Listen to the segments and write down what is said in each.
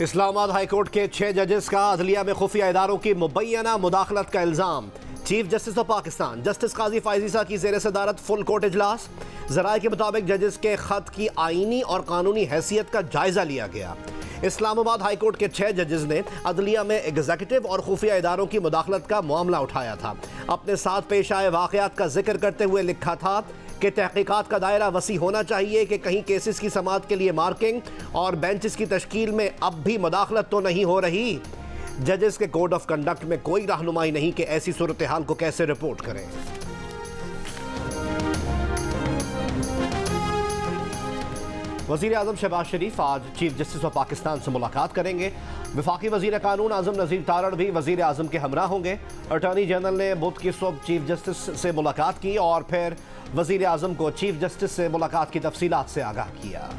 Islamabad high court के 6 जजेस का अदलिया में खुफिया इदारों की मुबैना मुदाखलत का इल्ज़ाम। Chief justice of Pakistan justice काजी फायजीसा की ज़ेर सदारत फुल कोर्ट इजलास। ज़राए के मुताबिक जजेस के खत की आईनी और कानूनी हैसियत का जायजा लिया गया। इस्लामाबाद हाईकोर्ट के 6 जजेस ने अदलिया में एग्जीक्यूटिव और खुफिया इदारों की मुदाखलत का मामला उठाया था। अपने साथ पेश आए वाक़यात का जिक्र करते हुए लिखा था कि तहकीकात का दायरा वसी होना चाहिए कि कहीं केसेस की समाअत के लिए मार्किंग और बेंचेस की तश्कील में अब भी मुदाखलत तो नहीं हो रही। जजेस के कोड ऑफ कंडक्ट में कोई रहनुमाई नहीं कि ऐसी सूरत हाल को कैसे रिपोर्ट करें। वज़ीर आज़म शहबाज शरीफ आज चीफ जस्टिस ऑफ पाकिस्तान से मुलाकात करेंगे। वफाकी वज़ीर कानून आज़म नज़ीर तारड़ भी वज़ीर आज़म के हमरा होंगे। अटॉर्नी जनरल ने बुध की सुबह चीफ जस्टिस से मुलाकात की और फिर वज़ीर आज़म को चीफ जस्टिस से मुलाकात की तफसीलात से आगाह किया।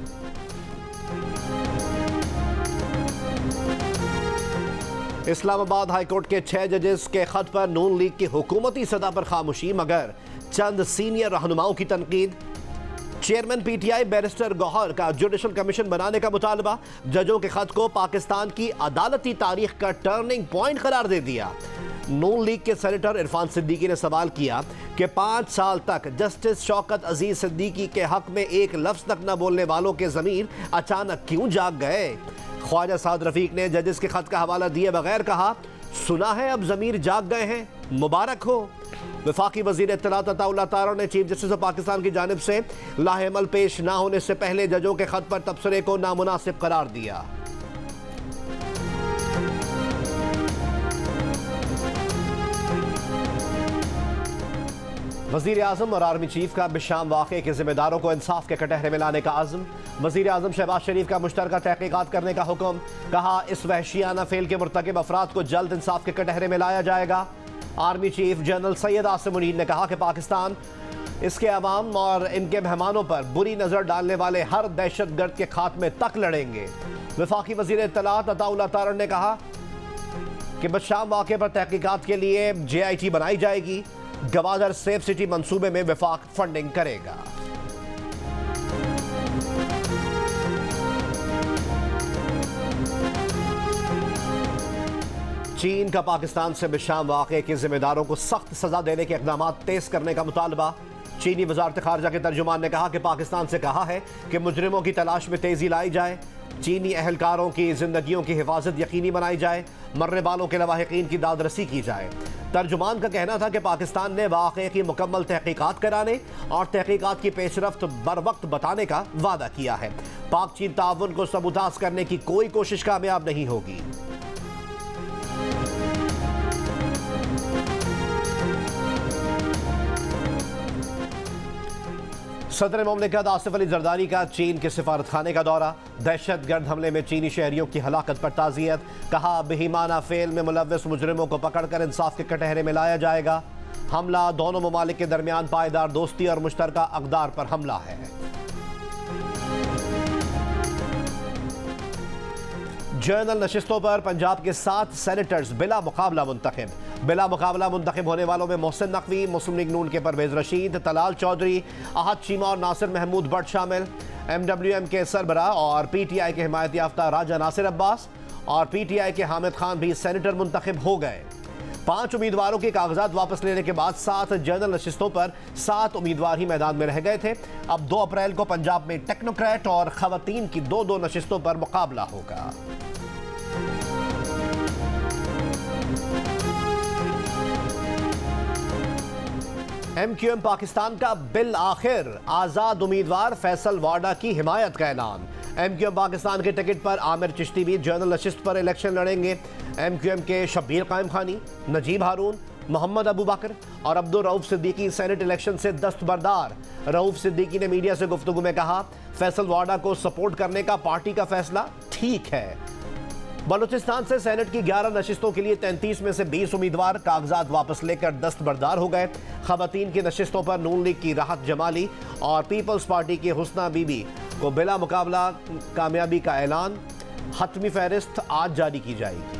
इस्लामाबाद हाईकोर्ट के 6 जजेस के खत पर नून लीग की हुकूमती सतह पर खामोशी, मगर चंद सीनियर रहनुमाओं की तनकीद। चेयरमैन पीटीआई बैरिस्टर गौहर का जुडिशल कमीशन बनाने का मुतालबा। जजों के खत को पाकिस्तान की अदालती तारीख का टर्निंग पॉइंट करार दे दिया। नून लीग के सेनेटर इरफान सिद्दीकी ने सवाल किया कि 5 साल तक जस्टिस शौकत अजीज सिद्दीकी के हक में एक लफ्ज तक न बोलने वालों के ज़मीर अचानक क्यों जाग गए। ख्वाजा साद रफीक ने जजेस के खत का हवाला दिए बगैर कहा, सुना है अब ज़मीर जाग गए हैं, मुबारक हो। वफाकी वज़ीर इत्तलात अताउल्लाह तारड़ ने चीफ जस्टिस ऑफ पाकिस्तान की जानिब से लाहेमल पेश ना होने से पहले जजों के खत पर तबसरे को नामुनासिब करार दिया। वज़ीर आज़म और आर्मी चीफ का बिशाम वाक़े के जिम्मेदारों को इंसाफ के कटहरे में लाने का आज़म। वज़ीर आज़म शहबाज शरीफ का मुश्तरका तहकीकात करने का हुक्म। कहा, इस वहशियाना फेल के मुर्तकिब अफराद को जल्द इंसाफ के कटहरे में लाया जाएगा। Army chief general Syed Asim Munir ने कहा कि पाकिस्तान इसके अवाम और इनके मेहमानों पर बुरी नज़र डालने वाले हर दहशत गर्द के खात्मे तक लड़ेंगे। वफाकी वज़ीर इत्तलात अताउल्लाह तारड़ ने कहा कि बशाम वाक़े पर तहकीकात के लिए JIT बनाई जाएगी। गवादर सेफ सिटी मंसूबे में वफाक फंडिंग करेगा। चीन का पाकिस्तान से बिशाम वाक़े के जिम्मेदारों को सख्त सजा देने के इक़दाम तेज करने का मुतालबा। चीनी वज़ारत ख़ारजा के तर्जुमान ने कहा कि पाकिस्तान से कहा है कि मुजरिमों की तलाश में तेज़ी लाई जाए। चीनी अहलकारों की जिंदगियों की हिफाजत यकीनी बनाई जाए। मरने वालों के लवाहिकीन की दादरसी की जाए। तर्जुमान का कहना था कि पाकिस्तान ने वाक़े की मुकम्मल तहकीकात कराने और तहकीकात की पेशरफ्त बर वक्त बताने का वादा किया है। पाक चीन ताउन को सबूताज करने की कोई कोशिश कामयाब नहीं होगी। सदर मुमलिकत आसिफ अली जरदारी का चीन के सिफारत खाने का दौरा। दहशत गर्द हमले में चीनी शहरियों की हलाकत पर ताज़ियत। कहा, बेईमाना फेल में मुलव्वस मुजरिमों को पकड़कर इंसाफ के कटहरे में लाया जाएगा। हमला दोनों ममालिक के दरमियान पायदार दोस्ती और मुश्तरका अक़दार पर हमला है। जनरल नशिस्तों पर पंजाब के 7 सेनेटर्स बिला मुकाबला मुंतखब। बिला मुकाबला मुंतखब होने वालों में मोहसिन नकवी, मुस्लिम लीग नून के परवेज रशीद, तलाल चौधरी, अहद चीमा और नासिर महमूद भट्ट शामिल। MWM के सरबरा और PTI के हिमायत याफ्ता राजा नासिर अब्बास और PTI के हामिद खान भी सेनेटर मुंतखब हो गए। 5 उम्मीदवारों के कागजात वापस लेने के बाद 7 जनरल नशिस्तों पर 7 उम्मीदवार ही मैदान में रह गए थे। अब 2 अप्रैल को पंजाब में टेक्नोक्रेट और खवातीन की 2-2 नशिस्तों पर मुकाबला होगा। MQM पाकिस्तान का बिल आखिर आज़ाद उम्मीदवार फैसल वाडा की हिमायत का ऐलान। MQM पाकिस्तान के टिकट पर आमिर चिश्ती भी जनरल नशिस्त पर इलेक्शन लड़ेंगे। MQM के शब्बीर कायम खानी, नजीब हारून, मोहम्मद अबू बकर और अब्दुल रऊफ सिद्दीकी सेनेट इलेक्शन से दस्तबरदार। रऊफ सिद्दीकी ने मीडिया से गुफ्तगू में कहा, फैसल वाडा को सपोर्ट करने का पार्टी का फैसला ठीक है। बलूचिस्तान से सेनेट की 11 नशिस्तों के लिए 33 में से 20 उम्मीदवार कागजात वापस लेकर दस्तबरदार हो गए। खवातीन की नशिस्तों पर नून लीग की राहत जमाली और पीपल्स पार्टी की हुस्ना बीबी को बिला मुकाबला कामयाबी का ऐलान। हतमी फहरिस्त आज जारी की जाएगी।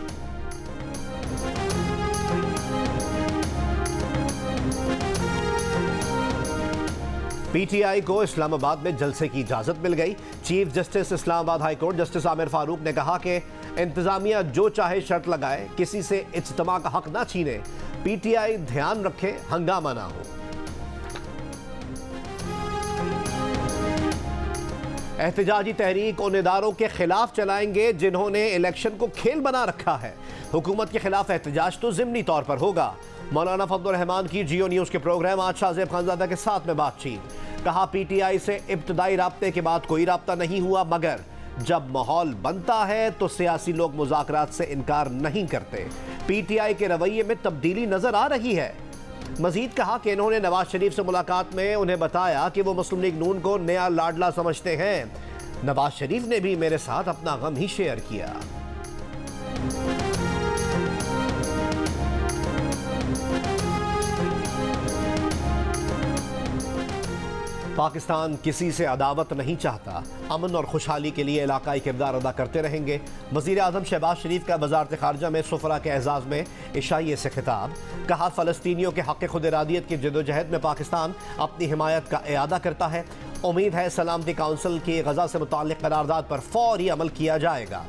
पीटीआई को इस्लामाबाद में जलसे की इजाजत मिल गई। Chief justice Islamabad high court justice Aamir Farooq ने कहा कि इंतजामिया जो चाहे शर्त लगाए, किसी से इज्तिमा का हक ना छीने। पीटीआई ध्यान रखे हंगामा ना हो। एहतजाजी तहरीक उन इदारों के खिलाफ चलाएंगे जिन्होंने इलेक्शन को खेल बना रखा है। हुकूमत के खिलाफ एहतजाज तो ज़िमनी तौर पर होगा। मौलाना फजलुर रहमान की जियो न्यूज़ के प्रोग्राम आज शाहजेब खानजादा के साथ में बातचीत। कहा पीटीआई से इब्तदाई राब्ते के बाद कोई राब्ता नहीं हुआ, मगर जब माहौल बनता है तो सियासी लोग मुज़ाकरात से इनकार नहीं करते। पीटीआई के रवैये में तब्दीली नजर आ रही है। मजीद कहा कि इन्होंने नवाज शरीफ से मुलाकात में उन्हें बताया कि वो मुस्लिम लीग नून को नया लाडला समझते हैं। नवाज शरीफ ने भी मेरे साथ अपना गम ही शेयर किया। पाकिस्तान किसी से अदावत नहीं चाहता, अमन और खुशहाली के लिए इलाकाई किरदार अदा करते रहेंगे। वज़ीर आज़म शहबाज शरीफ का वज़ारत ख़ारजा में सुफरा के एजाज़ में इशाइये से खिताब। कहा फ़लस्तीनियों के हक़ खुद इरादियत की जदोजहद में पाकिस्तान अपनी हिमायत का इआदा करता है। उम्मीद है सलामती काउंसिल की गज़ा से मुताल्लिक़ करारदाद पर फ़ौरी अमल किया जाएगा।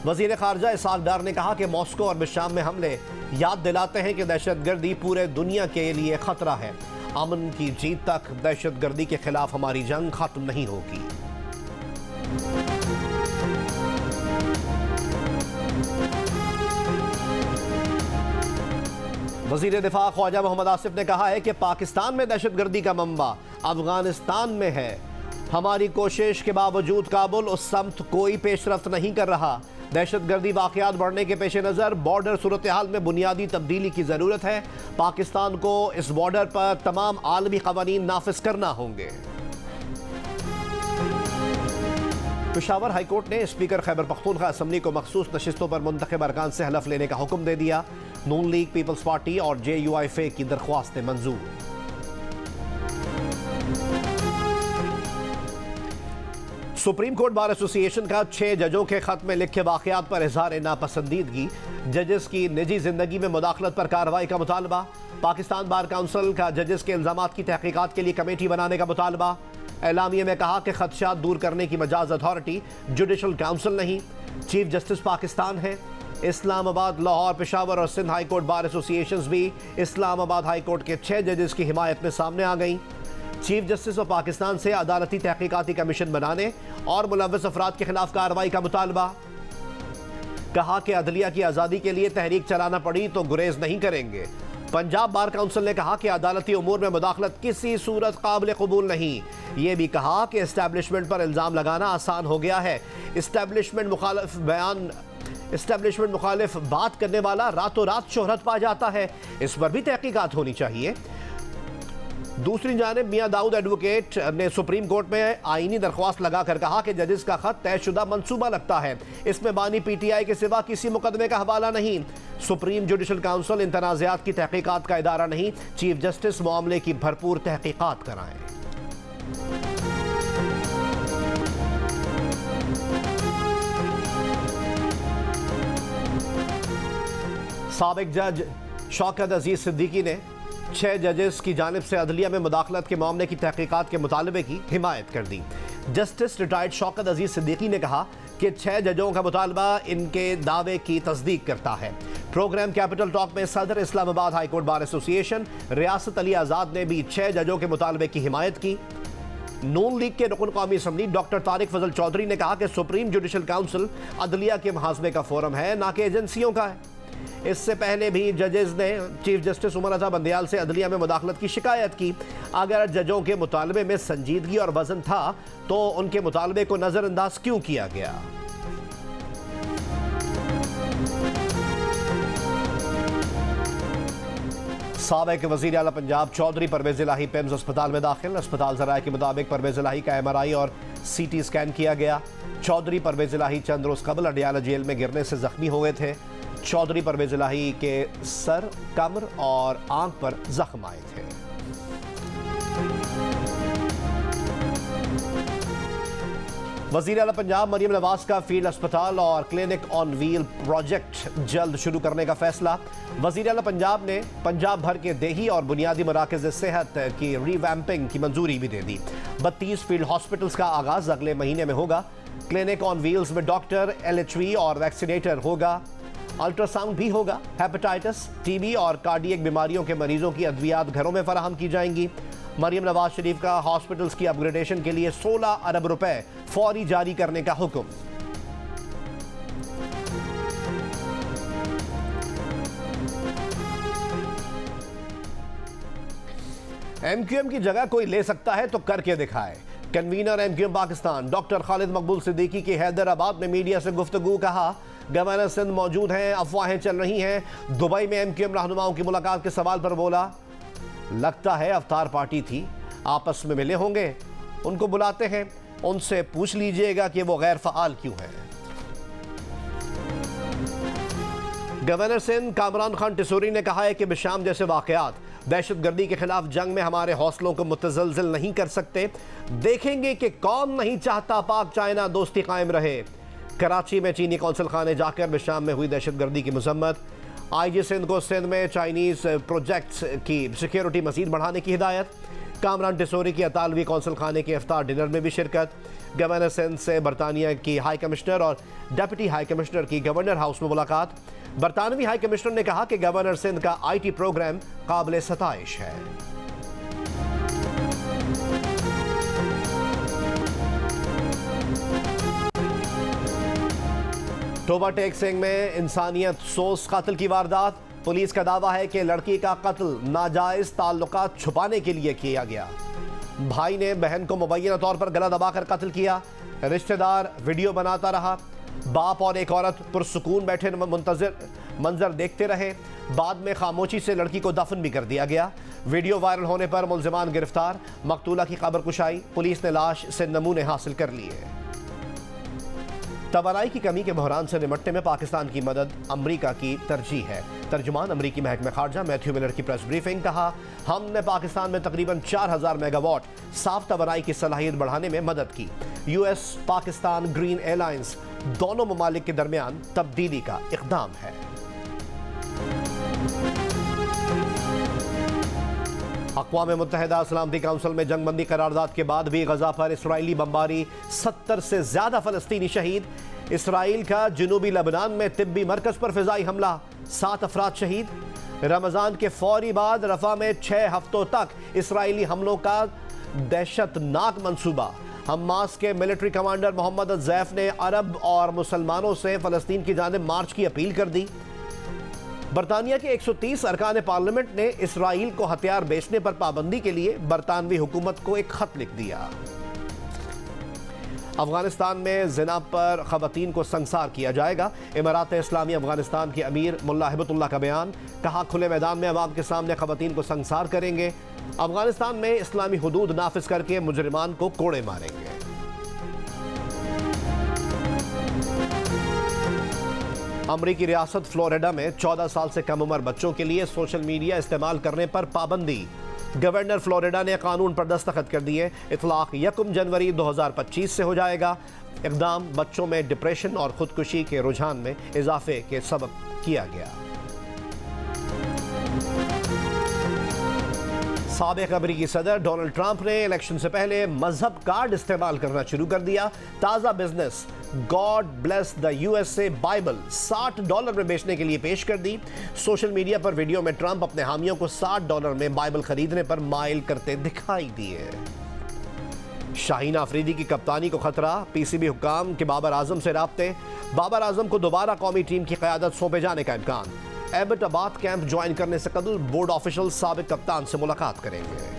वज़ीर ख़ारजा इसहाक़ डार ने कहा कि मॉस्को और बिशाम में हमले याद दिलाते हैं कि दहशतगर्दी पूरे दुनिया के लिए ख़तरा है। अमन की जीत तक दहशतगर्दी के खिलाफ हमारी जंग खत्म नहीं होगी। वज़ीर दिफा ख्वाजा मोहम्मद आसिफ ने कहा है कि पाकिस्तान में दहशतगर्दी का मंबा अफगानिस्तान में है। हमारी कोशिश के बावजूद काबुल उस समत कोई पेशरफ्त नहीं कर रहा। दहशतगर्दी वाक़यात बढ़ने के पेश नज़र बॉर्डर सूरत हाल में बुनियादी तब्दीली की ज़रूरत है। पाकिस्तान को इस बॉर्डर पर तमाम आलमी क़वानीन नाफिज करना होंगे। पेशावर हाईकोर्ट ने स्पीकर खैबर पख्तूनख्वा असम्बली को मखसूस नशिस्तों पर मुंतखब अरकान से हलफ लेने का हुक्म दे दिया। नून लीग, पीपल्स पार्टी और JUIF की दरख्वास्तें मंजूर। सुप्रीम कोर्ट बार एसोसिएशन का 6 जजों के खत में लिखे वाक़यात पर इजहार नापसंदीदगी। जजेस की निजी जिंदगी में मुदाखलत पर कार्रवाई का मुतालबा। पाकिस्तान बार काउंसिल का जजेस के इल्जामात की तहकीकात के लिए कमेटी बनाने का मुतालबा। एलामिया में कहा कि खदशात दूर करने की मजाज अथॉरिटी जुडिशल काउंसिल नहीं, चीफ जस्टिस पाकिस्तान है। इस्लामाबाद, लाहौर, पेशावर और Sindh high court bar associations भी इस्लामाबाद हाई कोर्ट के 6 जजेस की हिमायत में सामने आ गई। चीफ जस्टिस ऑफ पाकिस्तान से अदालती तहकीकाती कमीशन बनाने और मुलव्वस अफराद के खिलाफ कार्रवाई का मुतालबा। कहा कि अदलिया की आज़ादी के लिए तहरीक चलाना पड़ी तो गुरेज नहीं करेंगे। पंजाब बार काउंसिल ने कहा कि अदालती उमूर में मुदाखलत किसी सूरत काबिल कबूल नहीं। ये भी कहा कि इस्टेब्लिशमेंट पर इल्ज़ाम लगाना आसान हो गया है। इस्टेब्लिशमेंट मुखालिफ बात करने वाला रातों रात शोहरत पा जाता है, इस पर भी तहकीकात होनी चाहिए। दूसरी जानिब मियां दाऊद एडवोकेट ने सुप्रीम कोर्ट में आईनी दरख्वास्त लगाकर कहा कि जजेस का खत तयशुदा मंसूबा लगता है, इसमें बानी पीटीआई के सिवा किसी मुकदमे का हवाला नहीं। सुप्रीम जुडिशल काउंसिल इन तनाज़ात की तहकीकात का इदारा नहीं। चीफ जस्टिस मामले की भरपूर तहकीकात कराएं। साबिक जज शौकत अजीज सिद्दीकी ने 6 जजेस की जानिब से अदलिया में मुदाखलत के मामले की तहकीकात के मुतालबे की हिमायत कर दी। जस्टिस रिटायर्ड शौकत अजीज सिद्दीकी ने कहा कि 6 जजों का मुतालबा इनके दावे की तस्दीक करता है। प्रोग्राम कैपिटल टॉक में सदर Islamabad high court bar association रियासत अली आज़ाद ने भी 6 जजों के मुतालबे की हिमायत की। नून लीग के रुकन कौमी असम्बली डॉक्टर तारिक फजल चौधरी ने कहा कि सुप्रीम जुडिशल काउंसिल अदलिया के मुहासबे का फोरम है, ना कि एजेंसियों का है। इससे पहले भी जजेस ने चीफ जस्टिस उमर रजा बंदयाल से अदलिया में मुदाखलत की शिकायत की। अगर जजों के मुतालबे में संजीदगी और वजन था तो उनके मुतालबे को नजरअंदाज क्यों किया गया। साबिक वज़ीर आला पंजाब चौधरी परवेज़ इलाही पेम्स अस्पताल में दाखिल। अस्पताल ज़राए के मुताबिक परवेज़ इलाही का MRI और CT स्कैन किया गया। चौधरी परवेज़ इलाही चंद रोज़ कबल अडियाला जेल में गिरने से जख्मी हो गए थे। चौधरी परवेज़ इलाही के सर, कमर और आंख पर जख्म आए थे। वज़ीर आला पंजाब मरियम नवाज का फील्ड अस्पताल और क्लिनिक ऑन व्हील प्रोजेक्ट जल्द शुरू करने का फैसला। वज़ीर आला पंजाब ने पंजाब भर के देही और बुनियादी मराकज़ सेहत की रीवैम्पिंग की मंजूरी भी दे दी। 32 फील्ड हॉस्पिटल्स का आगाज अगले महीने में होगा। क्लिनिक ऑन व्हील्स में डॉक्टर, LHV और वैक्सीनेटर होगा। अल्ट्रासाउंड भी होगा। हेपेटाइटिस, टीबी और कार्डियक बीमारियों के मरीजों की अद्वियात घरों में फराहम की जाएंगी। मरियम नवाज शरीफ का हॉस्पिटल्स की अपग्रेडेशन के लिए 16 अरब रुपए फौरी जारी करने का हुक्म। MQM की जगह कोई ले सकता है तो करके दिखाए। Convener MQM Pakistan doctor Khalid मकबूल सिद्दीकी की हैदराबाद में मीडिया से गुफ्तगू। कहा, गवर्नर सिंध मौजूद हैं, अफवाहें चल रही हैं। दुबई में MQM रहनुमाओं की मुलाकात के सवाल पर बोला, लगता है अवतार पार्टी थी, आपस में मिले होंगे, उनको बुलाते हैं, उनसे पूछ लीजिएगा कि वो गैर फ़आल क्यों हैं। गवर्नर सिंध कामरान खान टिसूरी ने कहा है कि बिशाम जैसे वाक़यात दहशतगर्दी के खिलाफ जंग में हमारे हौसलों को मुतज़लज़ल नहीं कर सकते। देखेंगे कि कौन नहीं चाहता पाक चाइना दोस्ती कायम रहे। कराची में चीनी कौंसल खाने जाकर बिशाम में हुई दहशतगर्दी की मजम्मत। IG सिंध को सिंध में चाइनीज़ प्रोजेक्ट्स की सिक्योरिटी मज़ीद बढ़ाने की हिदायत। कामरान टिसूरी की अतालवी कौंसल खाने के इफ्तार डिनर में भी शिरकत। गवर्नर सिंध से बरतानिया की हाई कमिश्नर और डेप्यूटी हाई कमिश्नर की गवर्नर हाउस में मुलाकात। बरतानवी हाई कमिश्नर ने कहा कि गवर्नर सिंध का IT प्रोग्राम काबिल सताइश है। टोबा टेक सिंह में इंसानियत सोस कत्ल की वारदात। पुलिस का दावा है कि लड़की का कत्ल नाजायज ताल्लुकात छुपाने के लिए किया गया। भाई ने बहन को मुबैना तौर पर गला दबाकर कत्ल किया। रिश्तेदार वीडियो बनाता रहा। बाप और एक औरत पुरसुकून बैठे मंजर देखते रहे। बाद में खामोशी से लड़की को दफन भी कर दिया गया। वीडियो वायरल होने पर मुल्जिमान गिरफ्तार। मकतूला की खबर कुशाई, पुलिस ने लाश से नमूने हासिल कर लिए। तवानाई की कमी के बहरान से निपटने में पाकिस्तान की मदद अमरीका की तरजीह है। तर्जुमान अमरीकी महकमा खारजा मैथ्यू मिलर की प्रेस ब्रीफिंग। कहा, हमने पाकिस्तान में तकरीबन 4000 मेगावाट साफ तवानाई की सलाहियत बढ़ाने में मदद की। US पाकिस्तान ग्रीन एलायंस दोनों ममालिक के दरमियान तब्दीली का इक़दाम है। अक़वाम मुत्तहिदा सलामती काउंसिल में जंगबंदी करारदाद के बाद भी गजा पर इसराइली बमबारी, 70 से ज्यादा फलस्तीनी शहीद। इसराइल का जनूबी लबनान में तिब्बी मरकज पर फिजाई हमला, 7 अफराद शहीद। रमजान के फौरी बाद रफा में 6 हफ्तों तक इसराइली हमलों का दहशतनाक मंसूबा। हमास के मिलिट्री कमांडर मोहम्मद अज़ैफ ने अरब और मुसलमानों से फलस्तीन की जानिब मार्च की अपील कर दी। बरतानिया के 130 अरकान पार्लियामेंट ने इसराइल को हथियार बेचने पर पाबंदी के लिए बरतानवी हुकूमत को एक खत लिख दिया। अफगानिस्तान में जिना पर खवातीन को संसार किया जाएगा। इमारात इस्लामी अफगानिस्तान के अमीर मुल्ला हिबतुल्लाह का बयान। कहा, खुले मैदान में अवाम के सामने खवातीन को संसार करेंगे। अफगानिस्तान में इस्लामी हुदूद नाफिज करके मुजरिमान को कोड़े मारेंगे। अमरीकी रियासत फ्लोरिडा में 14 साल से कम उम्र बच्चों के लिए सोशल मीडिया इस्तेमाल करने पर पाबंदी। गवर्नर फ्लोरिडा ने कानून पर दस्तखत कर दिए। इतलाक 1 जनवरी 2025 से हो जाएगा। इक़दाम बच्चों में डिप्रेशन और खुदकुशी के रुझान में इजाफे के सबब किया गया। साबिक़ अमरीकी सदर डोनाल्ड ट्रंप ने इलेक्शन से पहले मजहब कार्ड इस्तेमाल करना शुरू कर दिया। ताज़ा business God bless the USA Bible $60 में बेचने के लिए पेश कर दी। सोशल मीडिया पर वीडियो में ट्रंप अपने हामियों को $60 में बाइबल खरीदने पर माइल करते दिखाई दिए। शाहीन आफरीदी की कप्तानी को खतरा। PCB हुक्काम के बाबर आजम से राब्ते। बाबर आजम को दोबारा कौमी टीम की क़यादत सौंपे जाने का इम्कान। एबटाबाद कैंप ज्वाइन करने से कबल बोर्ड ऑफिशियल साबिक कप्तान से मुलाकात करेंगे।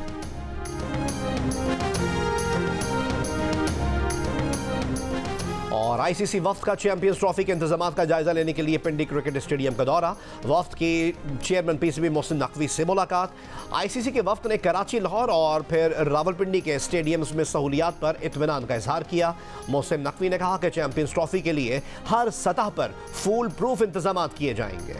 और ICC वफ्द का चैंपियंस ट्रॉफी के इंतजामात का जायजा लेने के लिए पिंडी क्रिकेट स्टेडियम का दौरा। वफ्द की चेयरमैन PCB मोहसिन नकवी से मुलाकात। ICC के वफ्द ने कराची, लाहौर और फिर रावलपिंडी के स्टेडियम्स में सहूलियात पर इत्मीनान का इजहार किया। मोहसिन नकवी ने कहा कि चैंपियंस ट्रॉफी के लिए हर सतह पर फूल प्रूफ इंतजामात किए जाएंगे।